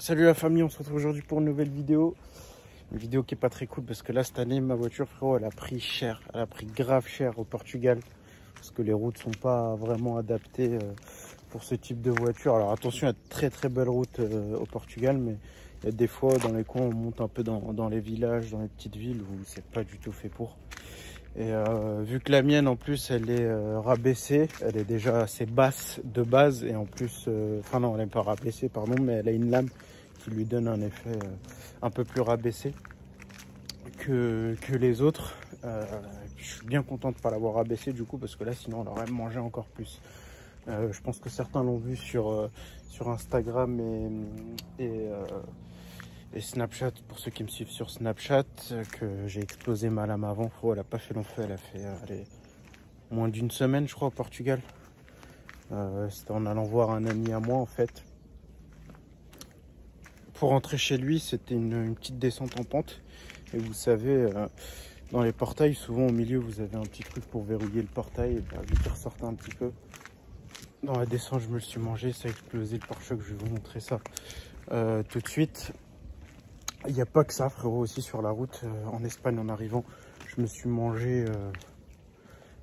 Salut la famille, on se retrouve aujourd'hui pour une nouvelle vidéo. Une vidéo qui est pas très cool parce que là cette année ma voiture, frérot, elle a pris cher. Elle a pris grave cher au Portugal. Parce que les routes sont pas vraiment adaptées pour ce type de voiture. Alors attention, il y a de très très belles routes au Portugal, mais il y a des fois dans les coins on monte un peu dans les villages, dans les petites villes où c'est pas du tout fait pour. Et vu que la mienne en plus elle est rabaissée, elle est déjà assez basse de base et en plus, enfin non elle n'est pas rabaissée pardon, mais elle a une lame qui lui donne un effet un peu plus rabaissé que les autres. Je suis bien content de ne pas l'avoir rabaissé du coup parce que là sinon on aurait mangé encore plus. Je pense que certains l'ont vu sur Instagram et Snapchat, pour ceux qui me suivent sur Snapchat, que j'ai explosé ma lame avant. Oh, elle a pas fait long feu, elle a fait allez, moins d'une semaine je crois au Portugal. C'était en allant voir un ami à moi en fait. Pour rentrer chez lui, c'était une petite descente en pente. Et vous savez, dans les portails, souvent au milieu, vous avez un petit truc pour verrouiller le portail. Et vu qu'il ressortait un petit peu, dans la descente, je me le suis mangé, ça a explosé le pare-choc. Je vais vous montrer ça tout de suite. Il n'y a pas que ça, frérot, aussi sur la route. En Espagne, en arrivant, je me suis mangé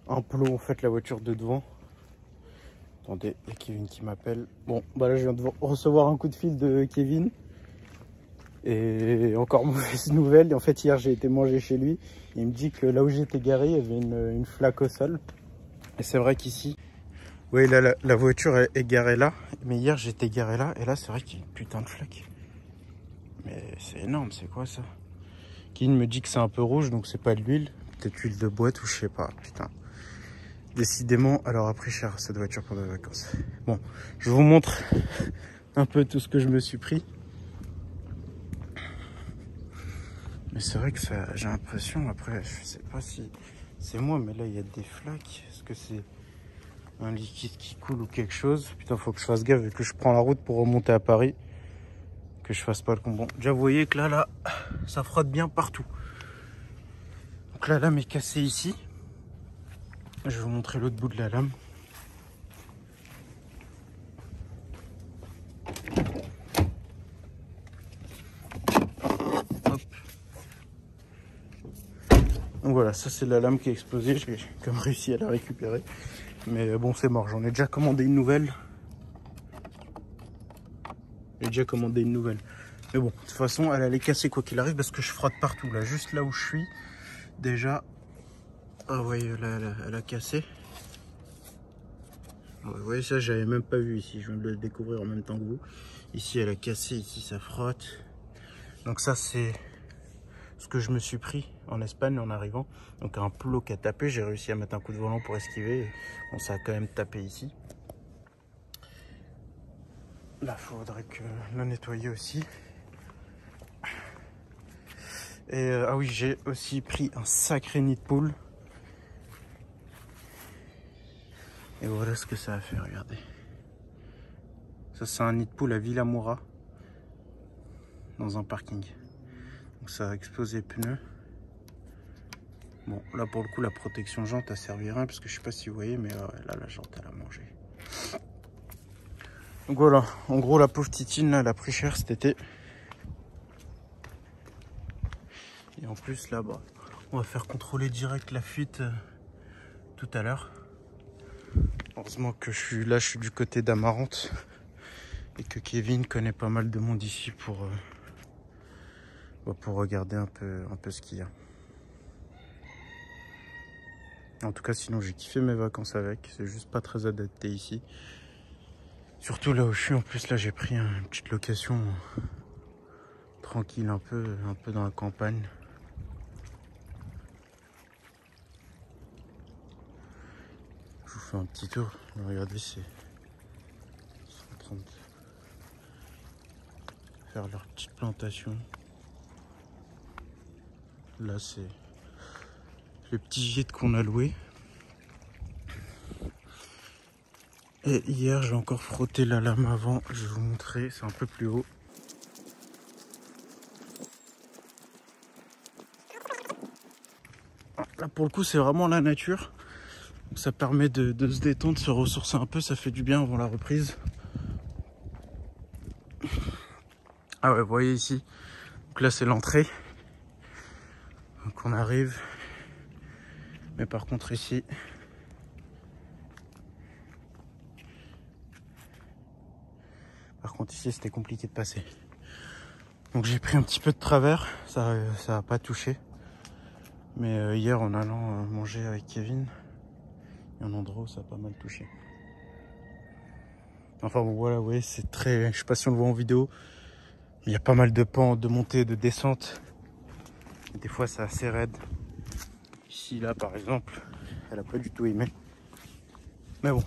un plot, en fait, la voiture de devant. Attendez, il y a Kevin qui m'appelle. Bon, bah là, je viens de recevoir un coup de fil de Kevin. Et encore mauvaise nouvelle, en fait hier j'ai été manger chez lui, il me dit que là où j'étais garé il y avait une flaque au sol. Et c'est vrai qu'ici, oui là la voiture est garée là, mais hier j'étais garé là et là c'est vrai qu'il y a une putain de flaque. Mais c'est énorme, c'est quoi ça? Qui me dit que c'est un peu rouge donc c'est pas de l'huile, peut-être huile de boîte ou je sais pas, putain. Décidément, elle aura pris cher cette voiture pour les vacances. Bon, je vous montre un peu tout ce que je me suis pris. Mais c'est vrai que ça, j'ai l'impression, après, je sais pas si c'est moi, mais là, il y a des flaques. Est-ce que c'est un liquide qui coule ou quelque chose? Putain, faut que je fasse gaffe, vu que je prends la route pour remonter à Paris. Que je fasse pas le con. Bon, déjà, vous voyez que là, ça frotte bien partout. Donc la lame est cassée ici. Je vais vous montrer l'autre bout de la lame. Hop. Donc voilà, ça c'est la lame qui a explosé. J'ai comme réussi à la récupérer. Mais bon, c'est mort. J'en ai déjà commandé une nouvelle. Mais bon, de toute façon, elle allait casser quoi qu'il arrive parce que je frotte partout. Là, juste là où je suis, déjà. Ah ouais, elle a cassé. Vous voyez, ça, j'avais même pas vu ici. Je viens de le découvrir en même temps que vous. Ici, elle a cassé. Ici, ça frotte. Donc ça, c'est ce que je me suis pris en Espagne en arrivant. Donc un plot qui a tapé. J'ai réussi à mettre un coup de volant pour esquiver. Bon, ça a quand même tapé ici. Là, il faudrait que le nettoyer aussi. Et ah oui, j'ai aussi pris un sacré nid de poule. Et voilà ce que ça a fait, regardez. Ça, c'est un nid de poule à Villamoura, dans un parking. Donc ça a explosé les pneus. Bon, là pour le coup, la protection jante a servi à rien, parce que je sais pas si vous voyez, mais là, la jante, elle a mangé. Donc voilà, en gros, la pauvre Titine, là, elle a pris cher cet été. Et en plus, là, bah, on va faire contrôler direct la fuite tout à l'heure. Heureusement que je suis du côté d'Amarante et que Kevin connaît pas mal de monde ici pour regarder un peu ce qu'il y a. En tout cas, sinon j'ai kiffé mes vacances avec. C'est juste pas très adapté ici. Surtout là où je suis. En plus, là j'ai pris une petite location tranquille, un peu dans la campagne. Je vous fais un petit tour. Regardez, c'est en train de faire leur petite plantation. Là, c'est le petit gîte qu'on a loué. Et hier, j'ai encore frotté la lame avant. Je vais vous montrer, c'est un peu plus haut. Là, pour le coup, c'est vraiment la nature. Donc, ça permet de se détendre, de se ressourcer un peu. Ça fait du bien avant la reprise. Ah ouais, vous voyez ici. Donc là, c'est l'entrée. Donc on arrive. Mais par contre ici... Par contre ici, c'était compliqué de passer. Donc j'ai pris un petit peu de travers. Ça a pas touché. Mais hier, en allant manger avec Kevin, il y a un endroit où ça a pas mal touché. Enfin bon, voilà, vous voyez, c'est très... Je sais pas si on le voit en vidéo. Il y a pas mal de pentes, de montées, de descentes. Des fois, c'est assez raide. Ici, là, par exemple, elle a pas du tout aimé. Mais bon.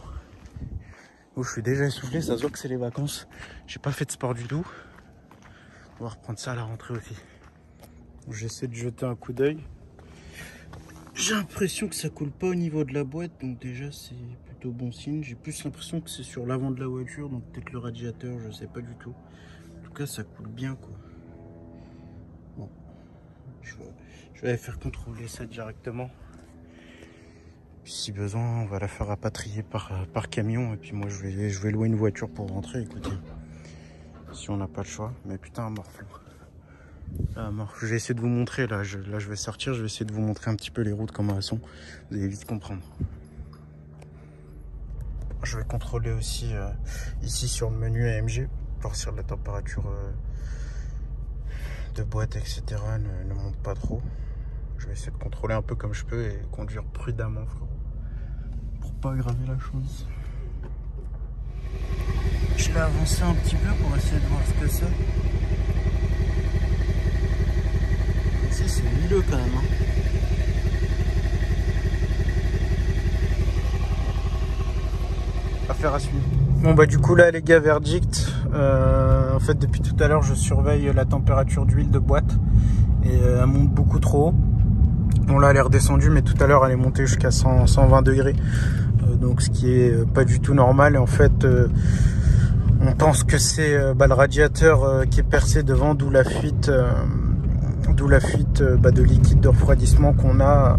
Oh, je suis déjà essoufflé, ça se voit que c'est les vacances. J'ai pas fait de sport du tout. On va reprendre ça à la rentrée aussi. J'essaie de jeter un coup d'œil. J'ai l'impression que ça coule pas au niveau de la boîte, donc déjà c'est plutôt bon signe. J'ai plus l'impression que c'est sur l'avant de la voiture, donc peut-être le radiateur, je sais pas du tout. En tout cas, ça coule bien, quoi. Bon, je vais aller faire contrôler ça directement. Puis si besoin, on va la faire rapatrier par camion. Et puis moi, je vais louer une voiture pour rentrer, écoutez. Si on n'a pas le choix. Mais putain, morfle. Je vais essayer de vous montrer, là je vais sortir, je vais essayer de vous montrer un petit peu les routes, comment elles sont. Vous allez vite comprendre. Je vais contrôler aussi ici sur le menu AMG, voir si la température de boîte, etc. ne monte pas trop. Je vais essayer de contrôler un peu comme je peux et conduire prudemment, frérot. Pour pas aggraver la chose. Je l'ai avancé un petit peu pour essayer de voir ce que c'est. Ici c'est huileux quand même. Hein. Affaire à suivre. Bon bah du coup là les gars, verdict. En fait depuis tout à l'heure je surveille la température d'huile de boîte. Et elle monte beaucoup trop haut. Bon là elle est redescendue mais tout à l'heure elle est montée jusqu'à 120 degrés. Donc ce qui est pas du tout normal. Et en fait on pense que c'est le radiateur qui est percé devant, d'où la fuite de liquide de refroidissement qu'on a.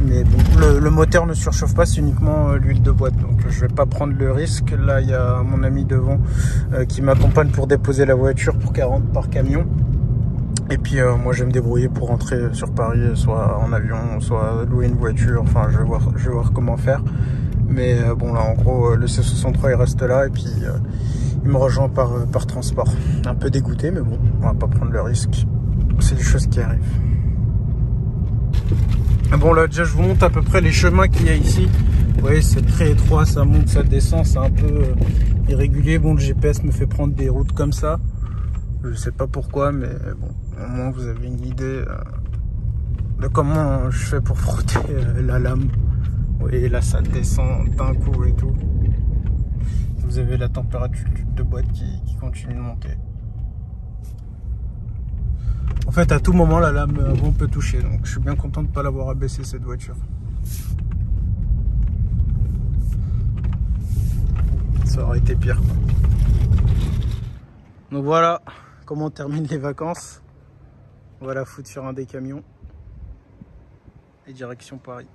Mais bon, le moteur ne surchauffe pas, c'est uniquement l'huile de boîte. Donc je vais pas prendre le risque. Là il y a mon ami devant qui m'accompagne pour déposer la voiture pour qu'elle rentre par camion. Et puis moi je vais me débrouiller pour rentrer sur Paris, soit en avion, soit louer une voiture. Enfin je vais voir comment faire. Mais bon là en gros le C63 il reste là et puis il me rejoint par transport. Un peu dégoûté mais bon, on va pas prendre le risque. C'est des choses qui arrivent. Bon là déjà je vous montre à peu près les chemins qu'il y a ici. Vous voyez c'est très étroit, ça monte, ça descend, c'est un peu irrégulier. Bon le GPS me fait prendre des routes comme ça. Je sais pas pourquoi mais bon au moins vous avez une idée de comment je fais pour frotter la lame. Vous voyez là ça descend d'un coup et tout. Vous avez la température de boîte qui continue de monter. En fait à tout moment la lame avant peut toucher, donc je suis bien content de ne pas l'avoir abaissé cette voiture. Ça aurait été pire. Donc voilà comment on termine les vacances. On va la foutre sur un des camions et direction Paris.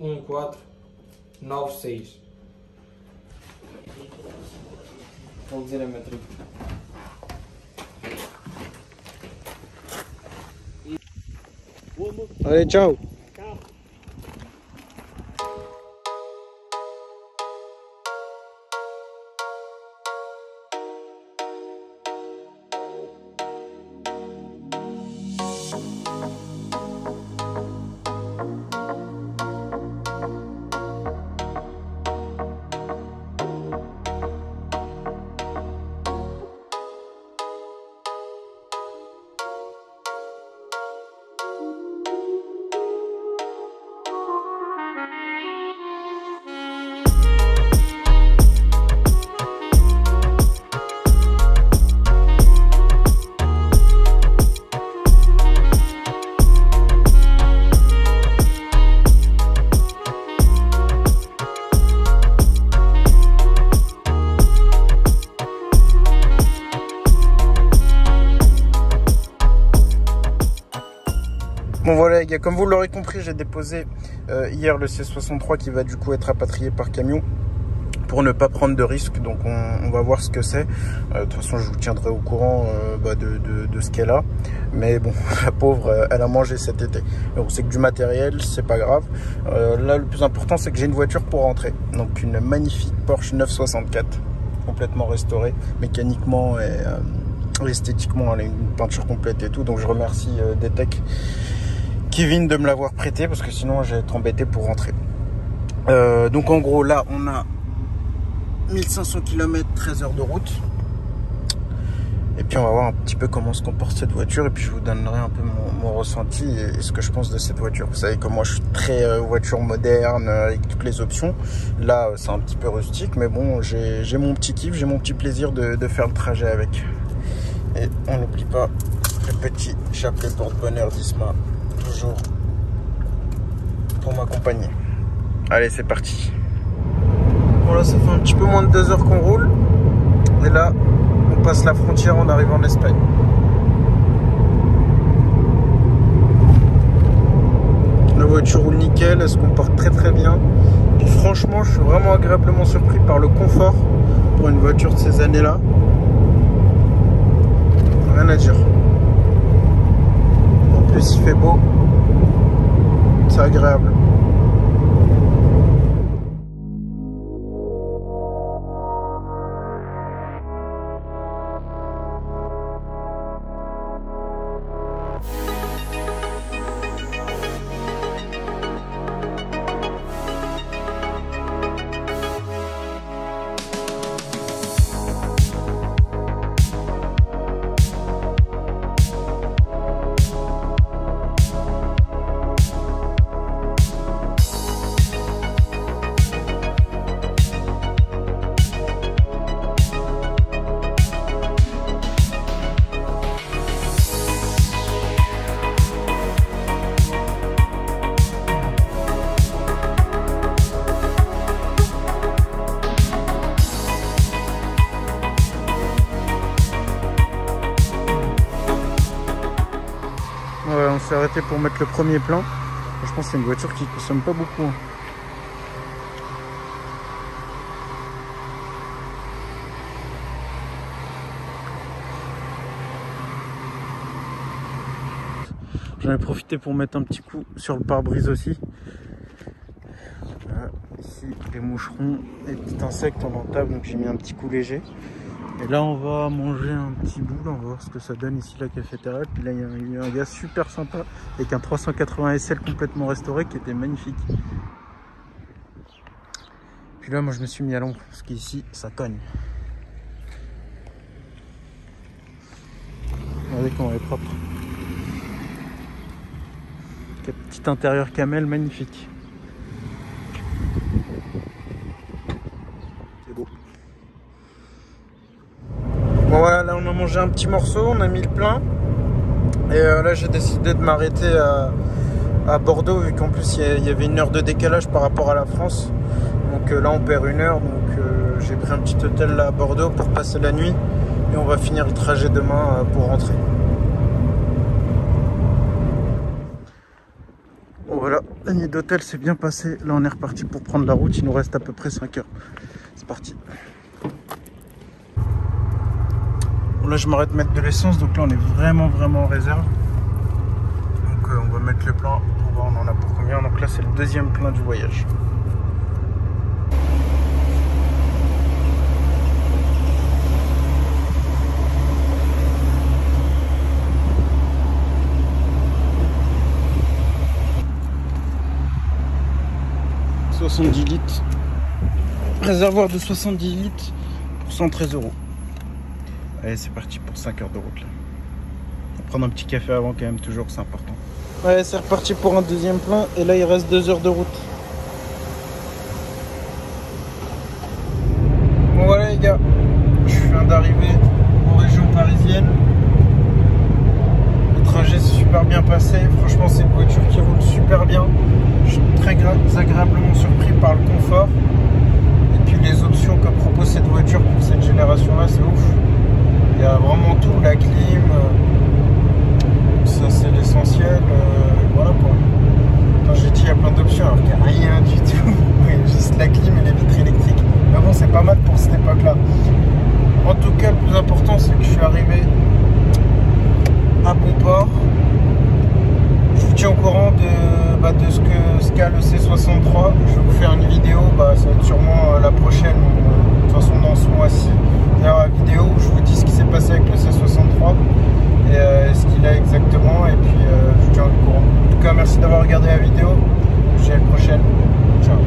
Um 4 9 6. Vou dizer a matrícula. Allez, ciao. les gars, comme vous l'aurez compris, j'ai déposé hier le C63 qui va du coup être rapatrié par camion pour ne pas prendre de risques. Donc on va voir ce que c'est. De toute façon, je vous tiendrai au courant de ce qu'elle a. Mais bon, la pauvre, elle a mangé cet été. Donc c'est que du matériel, c'est pas grave. Là, le plus important, c'est que j'ai une voiture pour rentrer. Donc une magnifique Porsche 964, complètement restaurée, mécaniquement et esthétiquement, elle a une peinture complète et tout. Donc je remercie Detec Kevin de me l'avoir prêté, parce que sinon j'ai été embêté pour rentrer. Donc en gros, là, on a 1500 km, 13 heures de route. Et puis on va voir un petit peu comment se comporte cette voiture. Et puis je vous donnerai un peu mon ressenti et ce que je pense de cette voiture. Vous savez que moi je suis très voiture moderne avec toutes les options. Là c'est un petit peu rustique, mais bon, j'ai mon petit kiff, j'ai mon petit plaisir de faire le trajet avec. Et on n'oublie pas le petit chapelet porte-bonheur d'Isma, toujours pour m'accompagner. Allez, c'est parti. Bon, là ça fait un petit peu moins de 2 heures qu'on roule. Et là on passe la frontière, on arrive en Espagne. La voiture roule nickel, elle se comporte très très bien. Et franchement, je suis vraiment agréablement surpris par le confort pour une voiture de ces années-là. Rien à dire. En plus, il fait beau. C'est agréable. Ouais, on s'est arrêté pour mettre le premier plein. Je pense que c'est une voiture qui consomme pas beaucoup. J'en ai profité pour mettre un petit coup sur le pare-brise aussi. Voilà, ici les moucherons, les petits insectes on en tape, donc j'ai mis un petit coup léger. Et là on va manger un petit bout, là, on va voir ce que ça donne ici la cafétéria. Puis là il y a un gars super sympa avec un 380 SL complètement restauré qui était magnifique. Puis là moi je me suis mis à l'ombre parce qu'ici ça cogne. Regardez comment elle est propre. Petit intérieur camel magnifique. C'est beau. Bon voilà, là on a mangé un petit morceau, on a mis le plein. Et là j'ai décidé de m'arrêter à Bordeaux, vu qu'en plus il y avait 1 heure de décalage par rapport à la France. Donc là on perd 1 heure, donc j'ai pris un petit hôtel là à Bordeaux pour passer la nuit. Et on va finir le trajet demain pour rentrer. Bon voilà, la nuit d'hôtel s'est bien passée. Là on est reparti pour prendre la route, il nous reste à peu près 5 heures. C'est parti. Bon, là je m'arrête de mettre de l'essence, donc là on est vraiment en réserve. Donc on va mettre le plein, on va voir on en a pour combien. Donc là c'est le 2e plein du voyage. « 70 litres. Réservoir de 70 litres pour 113 €. Allez, c'est parti pour 5 heures de route là. On va prendre un petit café avant quand même, toujours, c'est important. Allez, c'est reparti pour un 2e plein et là il reste 2 heures de route. Bon voilà les gars, je viens d'arriver en région parisienne. Le trajet s'est super bien passé, franchement c'est une voiture qui roule super bien. Je suis très agréablement surpris par le confort. Et puis les options que propose cette voiture pour cette génération là, c'est ouf. Il y a vraiment tout, la clim, ça c'est l'essentiel. différentiel, voilà quoi. Quand j'ai dit il y a plein d'options alors qu'il n'y a rien du tout. Oui, juste la clim et les vitres électriques. Mais bon, c'est pas mal pour cette époque-là. En tout cas, le plus important, c'est que je suis arrivé à bon port. Je vous tiens au courant de ce qu'a le C63. Je vais vous faire une vidéo, ça va être sûrement la prochaine, de toute façon dans ce mois-ci. D'ailleurs, la vidéo où je vous dis ce qui s'est passé avec le C63 et ce qu'il a exactement. Et puis, je vous tiens au courant. En tout cas, merci d'avoir regardé la vidéo. Je vous dis à la prochaine. Ciao.